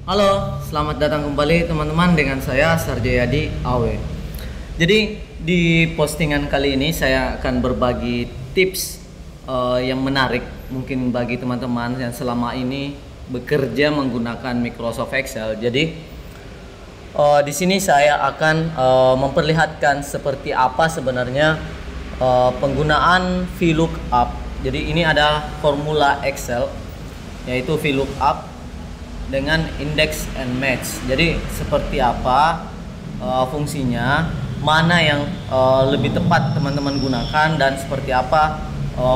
Halo, selamat datang kembali teman-teman dengan saya Sarjayadi Awe. Jadi di postingan kali ini saya akan berbagi tips yang menarik mungkin bagi teman-teman yang selama ini bekerja menggunakan Microsoft Excel. Jadi di sini saya akan memperlihatkan seperti apa sebenarnya penggunaan VLOOKUP. Jadi ini ada formula Excel yaitu VLOOKUP dengan index and match. Jadi seperti apa fungsinya, mana yang lebih tepat teman-teman gunakan, dan seperti apa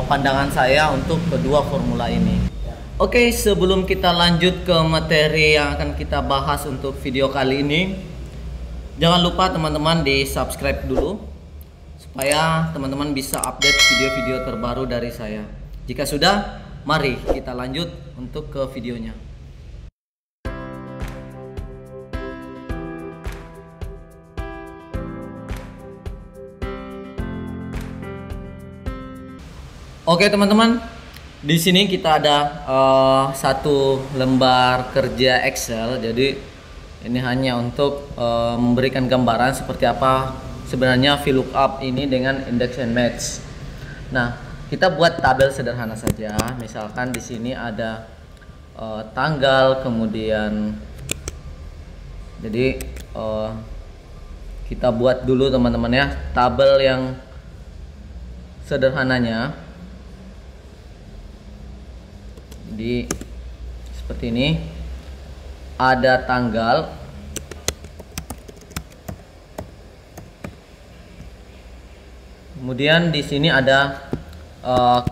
pandangan saya untuk kedua formula ini. Oke, sebelum kita lanjut ke materi yang akan kita bahas untuk video kali ini, jangan lupa teman-teman di subscribe dulu supaya teman-teman bisa update video-video terbaru dari saya. Jika sudah, mari kita lanjut untuk ke videonya. Oke teman-teman, di sini kita ada satu lembar kerja Excel. Jadi ini hanya untuk memberikan gambaran seperti apa sebenarnya VLOOKUP ini dengan index and match. Nah, kita buat tabel sederhana saja. Misalkan di sini ada tanggal, kemudian jadi kita buat dulu teman-teman ya tabel yang sederhananya. Jadi seperti ini, ada tanggal, kemudian di sini ada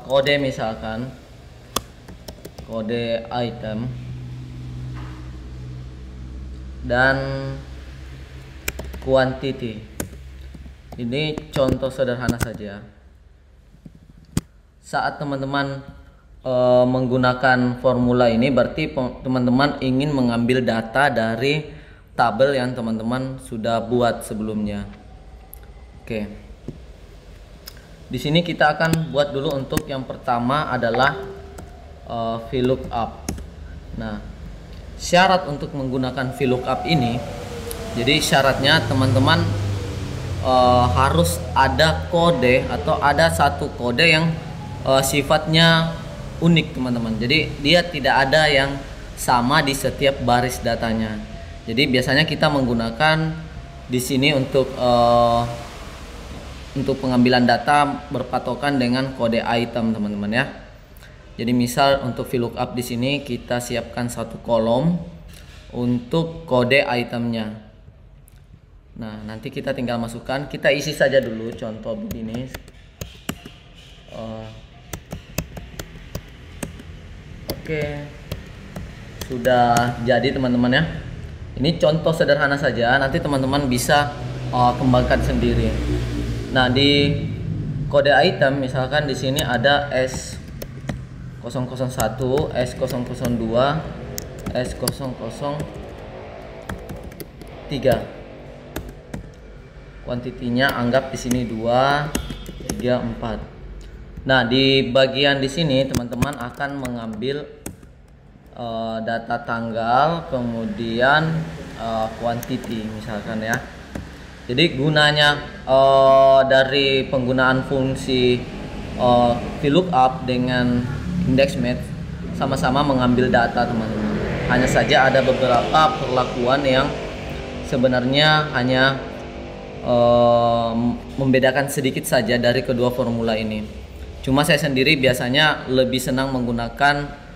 kode, misalkan kode item, dan quantity. Ini contoh sederhana saja. Saat teman-teman menggunakan formula ini, berarti teman-teman ingin mengambil data dari tabel yang teman-teman sudah buat sebelumnya. Oke, di sini kita akan buat dulu. Untuk yang pertama adalah VLOOKUP. Nah, syarat untuk menggunakan VLOOKUP ini, jadi syaratnya teman-teman harus ada kode atau ada satu kode yang sifatnya unik teman-teman. Jadi dia tidak ada yang sama di setiap baris datanya. Jadi biasanya kita menggunakan di sini untuk pengambilan data berpatokan dengan kode item teman-teman ya. Jadi misal untuk VLOOKUP di sini kita siapkan satu kolom untuk kode itemnya. Nah, nanti kita tinggal masukkan, kita isi saja dulu contoh begini. Oke, sudah jadi teman-teman ya. Ini contoh sederhana saja, nanti teman-teman bisa kembangkan sendiri. Nah, di kode item misalkan di sini ada S001, S002, S003. Kuantitinya anggap di sini 2, 3, 4. Nah, di bagian di sini teman-teman akan mengambil data tanggal, kemudian quantity misalkan ya. Jadi gunanya dari penggunaan fungsi VLOOKUP dengan index match sama-sama mengambil data teman-teman. Hanya saja ada beberapa perlakuan yang sebenarnya hanya membedakan sedikit saja dari kedua formula ini. Cuma saya sendiri biasanya lebih senang menggunakan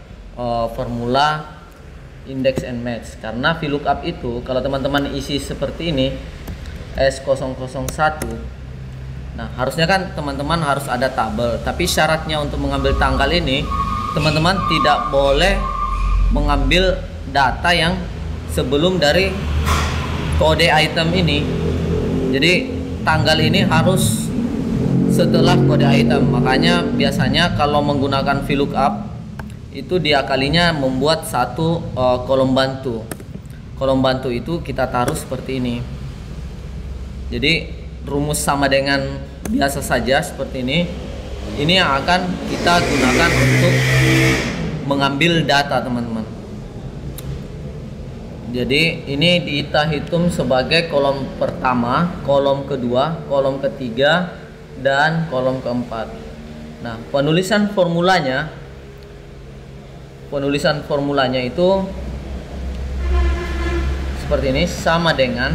formula index and match, karena VLOOKUP itu kalau teman-teman isi seperti ini S001, nah harusnya kan teman-teman harus ada tabel, tapi syaratnya untuk mengambil tanggal ini teman-teman tidak boleh mengambil data yang sebelum dari kode item ini. Jadi tanggal ini harus setelah kode item. Makanya biasanya kalau menggunakan VLOOKUP itu diakalinya membuat satu kolom bantu. Kolom bantu itu kita taruh seperti ini. Jadi rumus sama dengan biasa saja seperti ini. Ini yang akan kita gunakan untuk mengambil data teman-teman. Jadi ini kita hitung sebagai kolom pertama, kolom kedua, kolom ketiga, dan kolom keempat. Nah, penulisan formulanya itu seperti ini, sama dengan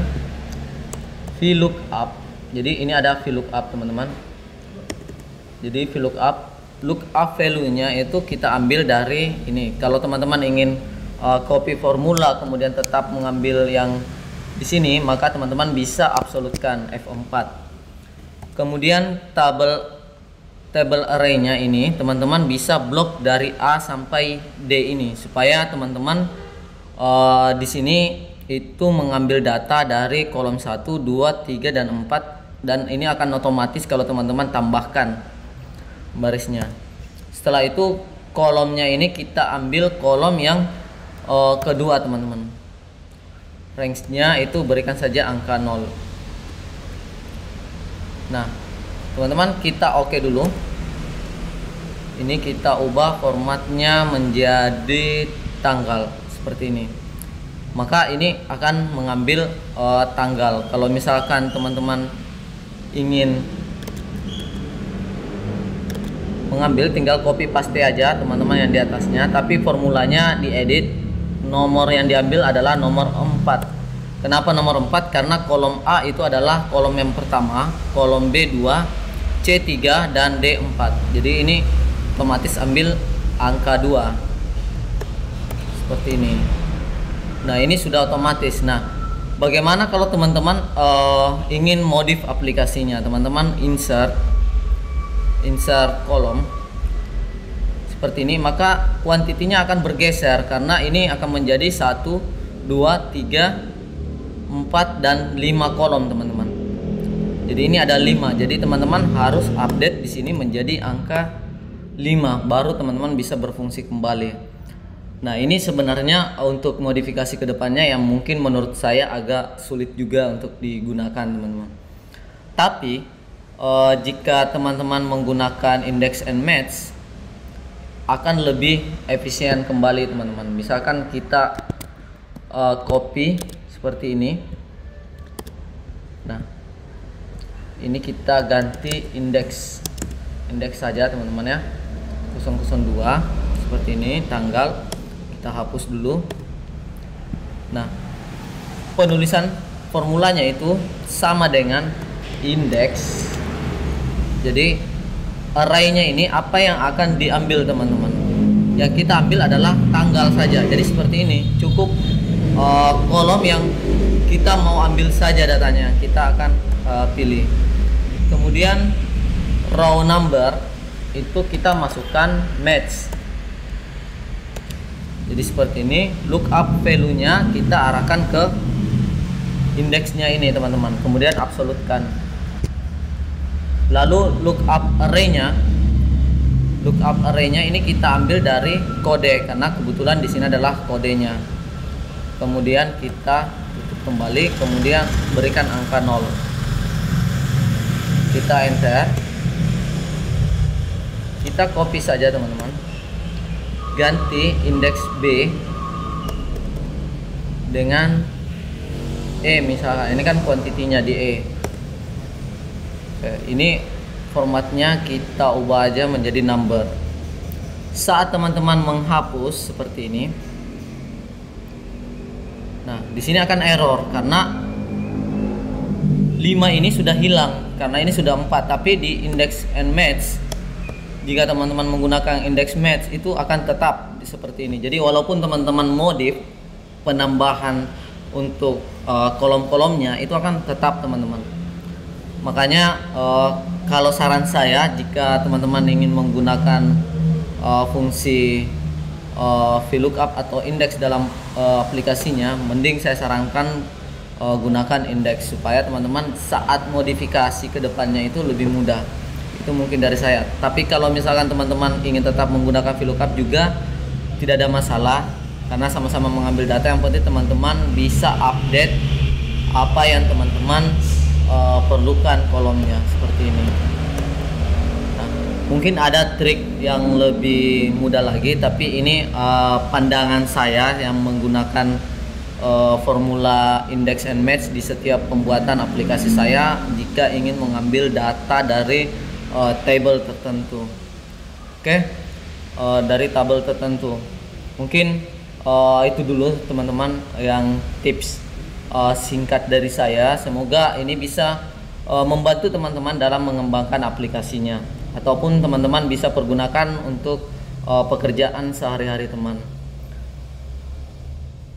VLOOKUP. Jadi ini ada VLOOKUP teman-teman. Jadi lookup value-nya itu kita ambil dari ini. Kalau teman-teman ingin copy formula kemudian tetap mengambil yang di sini, maka teman-teman bisa absolutkan F4. Kemudian table array-nya ini teman-teman bisa blok dari A sampai D ini, supaya teman-teman di sini itu mengambil data dari kolom 1, 2, 3, dan 4, dan ini akan otomatis kalau teman-teman tambahkan barisnya. Setelah itu kolomnya ini kita ambil kolom yang kedua teman-teman. Range-nya itu berikan saja angka 0. Nah teman-teman, kita oke dulu. Ini kita ubah formatnya menjadi tanggal seperti ini. Maka ini akan mengambil tanggal. Kalau misalkan teman-teman ingin mengambil, tinggal copy paste aja teman-teman yang di atasnya, tapi formulanya diedit. Nomor yang diambil adalah nomor 4. Kenapa nomor 4? Karena kolom A itu adalah kolom yang pertama, kolom B 2, C 3, dan D 4. Jadi ini otomatis ambil angka 2 seperti ini. Nah ini sudah otomatis. Nah bagaimana kalau teman-teman ingin modif aplikasinya? Teman-teman insert kolom seperti ini, maka kuantitinya akan bergeser karena ini akan menjadi 1, 2, 3, 4, dan 5 kolom teman-teman. Jadi ini ada 5. Jadi teman-teman harus update di sini menjadi angka 5 baru teman-teman bisa berfungsi kembali. Nah, ini sebenarnya untuk modifikasi kedepannya yang mungkin menurut saya agak sulit juga untuk digunakan teman-teman. Tapi jika teman-teman menggunakan index and match akan lebih efisien kembali teman-teman. Misalkan kita copy seperti ini. Nah ini kita ganti indeks saja teman-teman ya, 002 seperti ini. Tanggal kita hapus dulu. Nah penulisan formulanya itu sama dengan indeks. Jadi array-nya ini apa yang akan diambil teman-teman? Yang kita ambil adalah tanggal saja. Jadi seperti ini, cukup kolom yang kita mau ambil saja datanya, kita akan pilih. Kemudian row number itu kita masukkan match. Jadi seperti ini, lookup value-nya kita arahkan ke indeksnya ini teman-teman. Kemudian absolutkan. Lalu lookup array-nya ini kita ambil dari kode karena kebetulan di sini adalah kodenya. Kemudian kita tutup kembali, kemudian berikan angka 0. Kita enter. Kita copy saja teman-teman. Ganti indeks B dengan E misalkan. Ini kan kuantitinya di E. Ini formatnya kita ubah aja menjadi number. Saat teman-teman menghapus seperti ini, nah di sini akan error karena 5 ini sudah hilang karena ini sudah 4. Tapi di index and match, jika teman-teman menggunakan index match itu akan tetap seperti ini. Jadi walaupun teman-teman modif penambahan untuk kolom-kolomnya itu akan tetap teman-teman. Makanya kalau saran saya, jika teman-teman ingin menggunakan fungsi VLOOKUP atau indeks dalam aplikasinya, mending saya sarankan gunakan indeks supaya teman-teman saat modifikasi ke depannya itu lebih mudah. Itu mungkin dari saya. Tapi kalau misalkan teman-teman ingin tetap menggunakan VLOOKUP juga tidak ada masalah karena sama-sama mengambil data. Yang penting teman-teman bisa update apa yang teman-teman perlukan kolomnya seperti ini. Nah, mungkin ada trik yang lebih mudah lagi, tapi ini pandangan saya yang menggunakan formula index and match di setiap pembuatan aplikasi saya jika ingin mengambil data dari table tertentu. Oke, dari tabel tertentu. Mungkin itu dulu teman-teman yang tips singkat dari saya. Semoga ini bisa membantu teman-teman dalam mengembangkan aplikasinya, ataupun teman-teman bisa pergunakan untuk pekerjaan sehari-hari teman.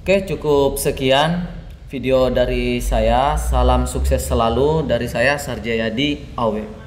Oke, cukup sekian video dari saya. Salam sukses selalu dari saya, Sarjayadi Awe.